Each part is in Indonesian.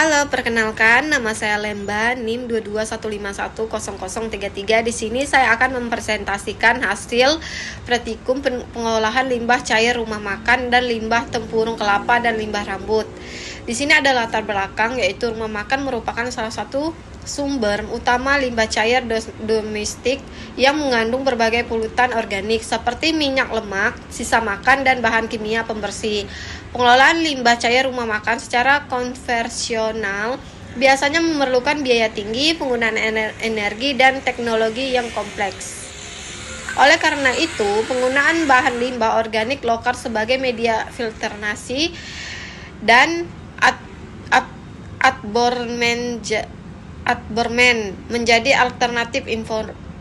Halo, perkenalkan nama saya Lemba, NIM 221510033. Di sini saya akan mempresentasikan hasil praktikum pengolahan limbah cair rumah makan dan limbah tempurung kelapa dan limbah rambut. Di sini ada latar belakang, yaitu rumah makan merupakan salah satu sumber utama limbah cair domestik yang mengandung berbagai polutan organik seperti minyak lemak, sisa makan, dan bahan kimia pembersih. Pengelolaan limbah cair rumah makan secara konvensional biasanya memerlukan biaya tinggi, penggunaan energi, dan teknologi yang kompleks. Oleh karena itu, penggunaan bahan limbah organik lokal sebagai media filtrasi dan Atbormen menjadi alternatif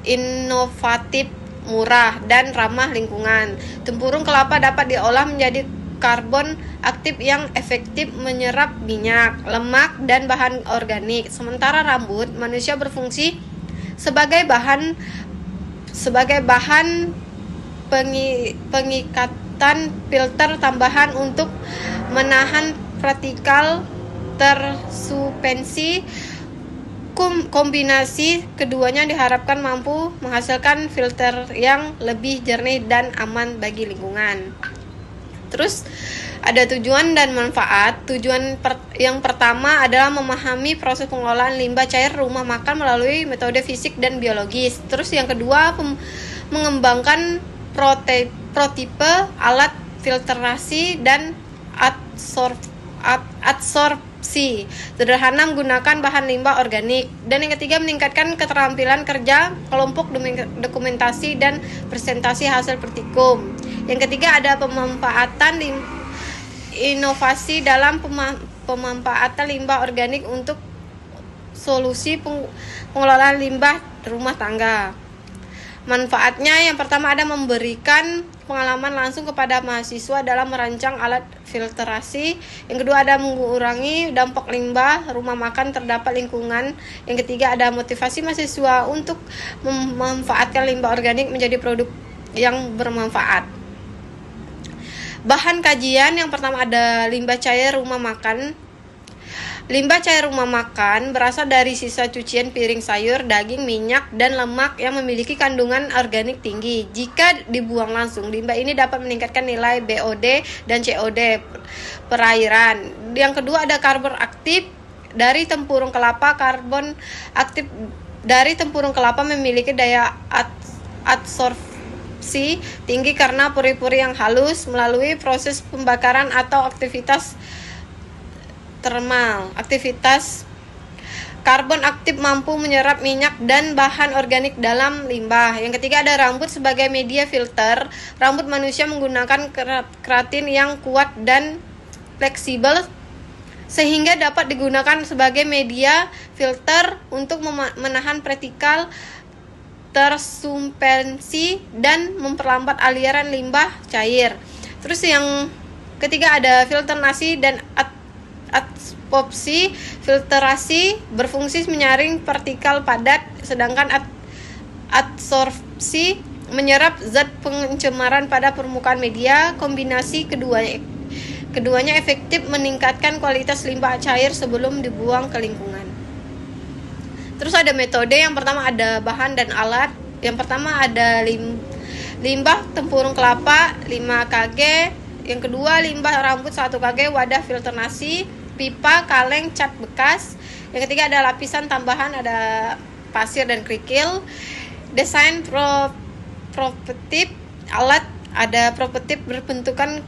inovatif, murah, dan ramah lingkungan. Tempurung kelapa dapat diolah menjadi karbon aktif yang efektif menyerap minyak, lemak, dan bahan organik. Sementara rambut manusia berfungsi sebagai bahan pengikatan filter tambahan untuk menahan partikel tersuspensi. Kombinasi keduanya diharapkan mampu menghasilkan filter yang lebih jernih dan aman bagi lingkungan. Terus ada tujuan dan manfaat. Tujuan yang pertama adalah memahami proses pengolahan limbah cair rumah makan melalui metode fisik dan biologis. Terus yang kedua, mengembangkan prototipe alat filtrasi dan adsorpsi sederhana menggunakan bahan limbah organik. Dan yang ketiga, meningkatkan keterampilan kerja kelompok, dokumentasi, dan presentasi hasil praktikum. Yang ketiga, ada pemanfaatan inovasi dalam pemanfaatan limbah organik untuk solusi pengelolaan limbah rumah tangga. Manfaatnya yang pertama ada memberikan pengalaman langsung kepada mahasiswa dalam merancang alat filtrasi. Yang kedua ada mengurangi dampak limbah rumah makan terdapat lingkungan. Yang ketiga ada motivasi mahasiswa untuk memanfaatkan limbah organik menjadi produk yang bermanfaat. Bahan kajian yang pertama ada limbah cair rumah makan. Limbah cair rumah makan berasal dari sisa cucian piring sayur, daging, minyak, dan lemak yang memiliki kandungan organik tinggi. Jika dibuang langsung, limbah ini dapat meningkatkan nilai BOD dan COD perairan. Yang kedua ada karbon aktif dari tempurung kelapa. Karbon aktif dari tempurung kelapa memiliki daya adsorpsi tinggi karena puri-puri yang halus melalui proses pembakaran atau aktivitas termal. Aktivitas karbon aktif mampu menyerap minyak dan bahan organik dalam limbah. Yang ketiga ada rambut sebagai media filter. Rambut manusia menggunakan keratin yang kuat dan fleksibel sehingga dapat digunakan sebagai media filter untuk menahan partikel tersuspensi dan memperlambat aliran limbah cair. Terus yang ketiga ada filtrasi dan adsorpsi. Filtrasi berfungsi menyaring partikel padat, sedangkan adsorpsi menyerap zat pencemaran pada permukaan media. Kombinasi keduanya efektif meningkatkan kualitas limbah cair sebelum dibuang ke lingkungan. Terus ada metode, yang pertama ada bahan dan alat. Yang pertama ada limbah tempurung kelapa 5 kg. Yang kedua limbah rambut 1 kg, wadah filtrasi, pipa, kaleng, cat bekas. Yang ketiga ada lapisan tambahan, ada pasir dan kerikil. Desain prototip alat, ada prototip berbentukan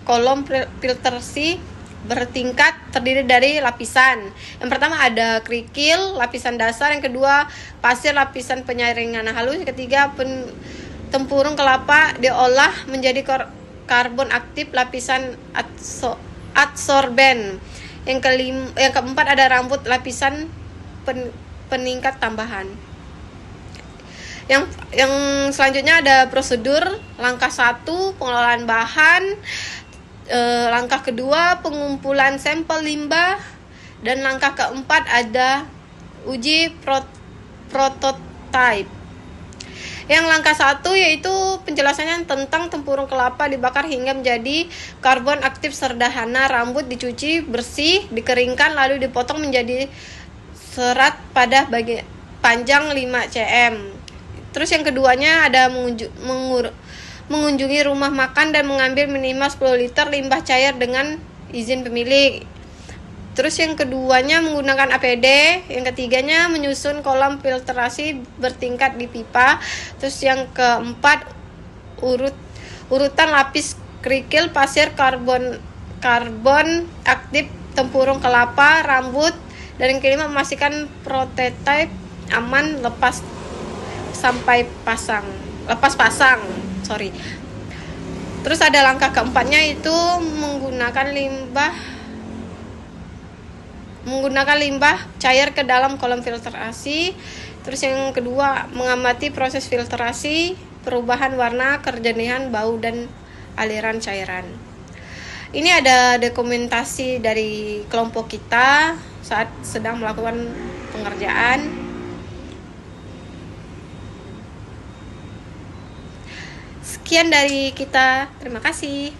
kolom filtrasi bertingkat terdiri dari lapisan. Yang pertama ada kerikil, lapisan dasar. Yang kedua pasir, lapisan penyaringan halus. Yang ketiga tempurung kelapa diolah menjadi karbon aktif, lapisan adsorben. Yang keempat ada rambut, lapisan peningkat tambahan. Yang selanjutnya ada prosedur. Langkah 1 pengelolaan bahan. Langkah kedua pengumpulan sampel limbah. Dan langkah keempat ada uji prototipe. Yang langkah 1 yaitu penjelasannya tentang tempurung kelapa dibakar hingga menjadi karbon aktif sederhana. Rambut dicuci bersih, dikeringkan lalu dipotong menjadi serat pada bagian panjang 5 cm. Terus yang keduanya ada mengunjungi rumah makan dan mengambil minimal 10 liter limbah cair dengan izin pemilik. Terus yang keduanya menggunakan APD. Yang ketiganya menyusun kolam filtrasi bertingkat di pipa. Terus yang keempat urutan lapis kerikil, pasir, karbon aktif, tempurung kelapa, rambut. Dan yang kelima memastikan prototipe aman lepas pasang. Terus ada langkah keempatnya itu menggunakan limbah cair ke dalam kolam filtrasi. Terus yang kedua mengamati proses filtrasi, perubahan warna, kejernihan, bau, dan aliran cairan. Ini ada dokumentasi dari kelompok kita saat sedang melakukan pengerjaan. Sekian dari kita, terima kasih.